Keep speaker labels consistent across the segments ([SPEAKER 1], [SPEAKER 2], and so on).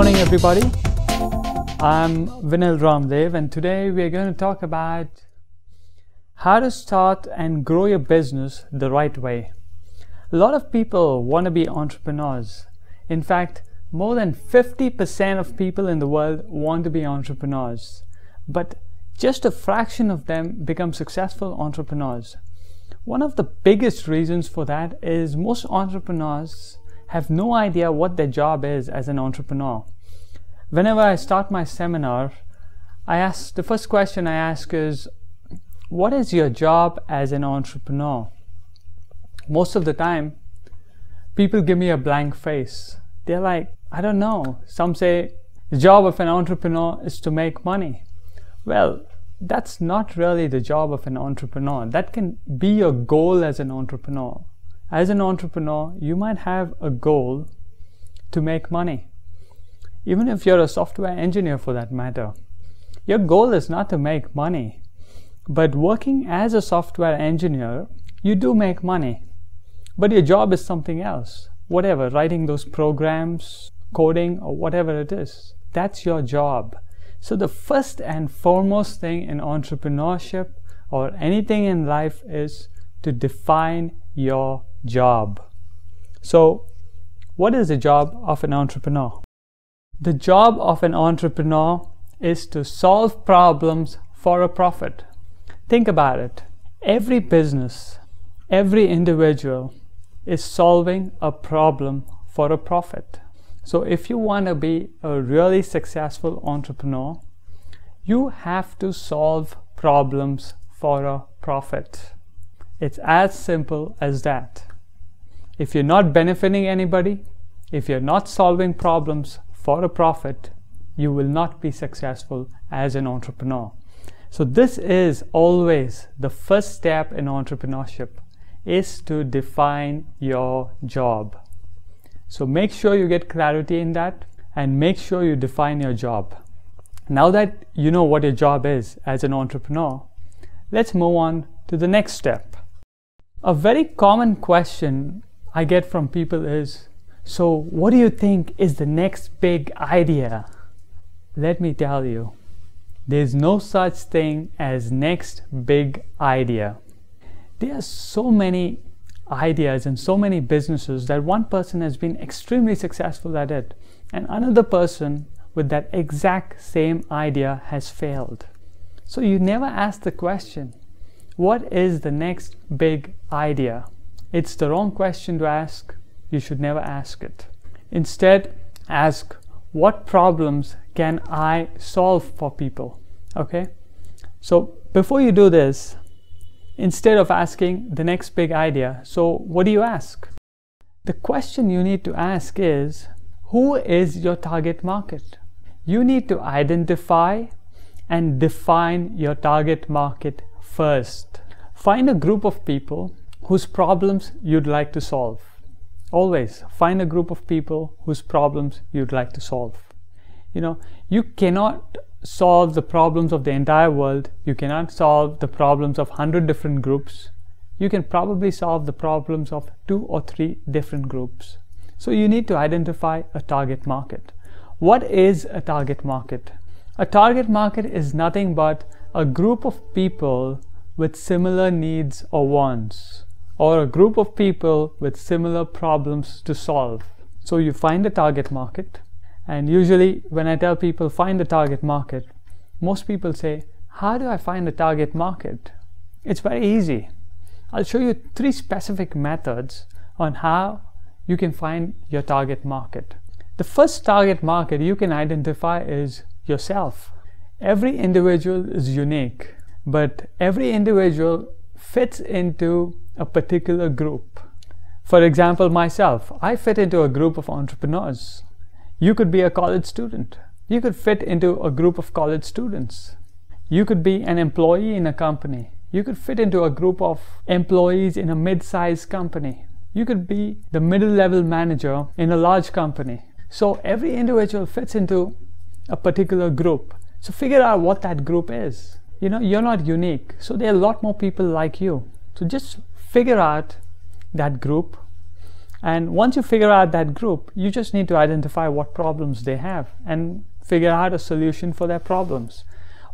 [SPEAKER 1] morning, everybody. I'm Vinil Ramdev, and today we are going to talk about how to start and grow your business the right way. A lot of people want to be entrepreneurs. In fact, more than 50% of people in the world want to be entrepreneurs, but just a fraction of them become successful entrepreneurs. One of the biggest reasons for that is most entrepreneurs have no idea what their job is as an entrepreneur. Whenever I start my seminar, the first question I ask is, what is your job as an entrepreneur? Most of the time, people give me a blank face. They're like, I don't know. Some say the job of an entrepreneur is to make money. Well, that's not really the job of an entrepreneur. That can be your goal as an entrepreneur. As an entrepreneur, you might have a goal to make money. Even if you're a software engineer for that matter, your goal is not to make money. But working as a software engineer, you do make money. But your job is something else. Whatever, writing those programs, coding, or whatever it is. That's your job. So the first and foremost thing in entrepreneurship or anything in life is to define your job. So, what is the job of an entrepreneur? The job of an entrepreneur is to solve problems for a profit. Think about it. Every business, every individual is solving a problem for a profit. So if you want to be a really successful entrepreneur, you have to solve problems for a profit. It's as simple as that. If you're not benefiting anybody, if you're not solving problems for a profit, you will not be successful as an entrepreneur. So this is always the first step in entrepreneurship, is to define your job. So make sure you get clarity in that and make sure you define your job. Now that you know what your job is as an entrepreneur, let's move on to the next step. A very common question I get from people is, so what do you think is the next big idea? Let me tell you, there's no such thing as next big idea. There are so many ideas and so many businesses that one person has been extremely successful at it and another person with that exact same idea has failed. So you never ask the question, what is the next big idea? It's the wrong question to ask. You should never ask it. Instead, ask, what problems can I solve for people? Okay? So before you do this, instead of asking the next big idea, so what do you ask? The question you need to ask is, who is your target market? You need to identify and define your target market first. Find a group of people whose problems you'd like to solve. Always find a group of people whose problems you'd like to solve. You cannot solve the problems of the entire world. You cannot solve the problems of 100 different groups. You can probably solve the problems of 2 or 3 different groups. So you need to identify a target market. What is a target market? A target market is nothing but a group of people with similar needs or wants, or a group of people with similar problems to solve. So you find the target market, and usually when I tell people find the target market, most people say, how do I find the target market? It's very easy. I'll show you 3 specific methods on how you can find your target market. The first target market you can identify is yourself. Every individual is unique, but every individual fits into a particular group. For example, myself, I fit into a group of entrepreneurs. You could be a college student. You could fit into a group of college students. You could be an employee in a company. You could fit into a group of employees in a mid-sized company. You could be the middle-level manager in a large company. So every individual fits into a particular group. So figure out what that group is. You're not unique. So there are a lot more people like you. So just figure out that group And once you figure out that group, you just need to identify what problems they have and figure out a solution for their problems.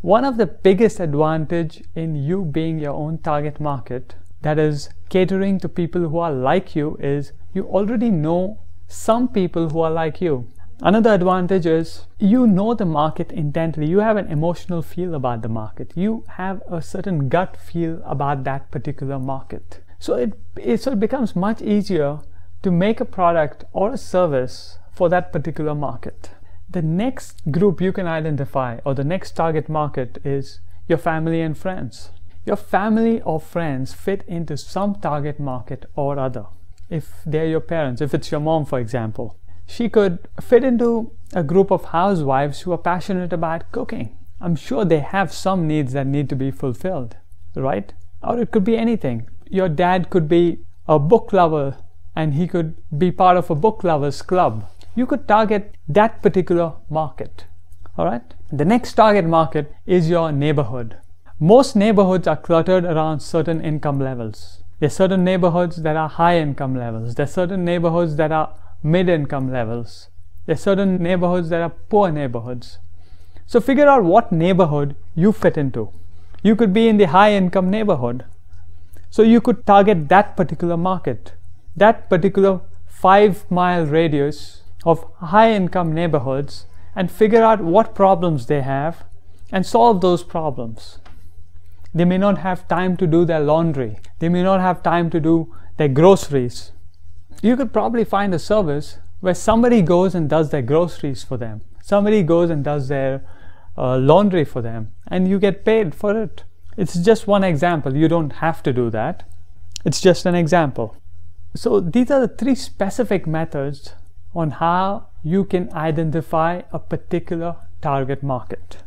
[SPEAKER 1] One of the biggest advantage in you being your own target market, that is catering to people who are like you, is you already know some people who are like you. Another advantage is you know the market intently. You have an emotional feel about the market. You have a certain gut feel about that particular market. So it becomes much easier to make a product or a service for that particular market. The next group you can identify, or the next target market, is your family and friends. Your family or friends fit into some target market or other. If they're your parents, if it's your mom, for example, she could fit into a group of housewives who are passionate about cooking. I'm sure they have some needs that need to be fulfilled, right? Or it could be anything. Your dad could be a book lover and he could be part of a book lovers club. You could target that particular market, all right? The next target market is your neighborhood. Most neighborhoods are cluttered around certain income levels. There's certain neighborhoods that are high income levels. There's certain neighborhoods that are mid-income levels. There's certain neighborhoods that are poor neighborhoods. So figure out what neighborhood you fit into. You could be in the high income neighborhood. So you could target that particular market, that particular 5-mile radius of high income neighborhoods, and figure out what problems they have and solve those problems. They may not have time to do their laundry. They may not have time to do their groceries. You could probably find a service where somebody goes and does their groceries for them. Somebody goes and does their laundry for them, and you get paid for it. It's just one example. You don't have to do that. It's just an example. So these are the 3 specific methods on how you can identify a particular target market.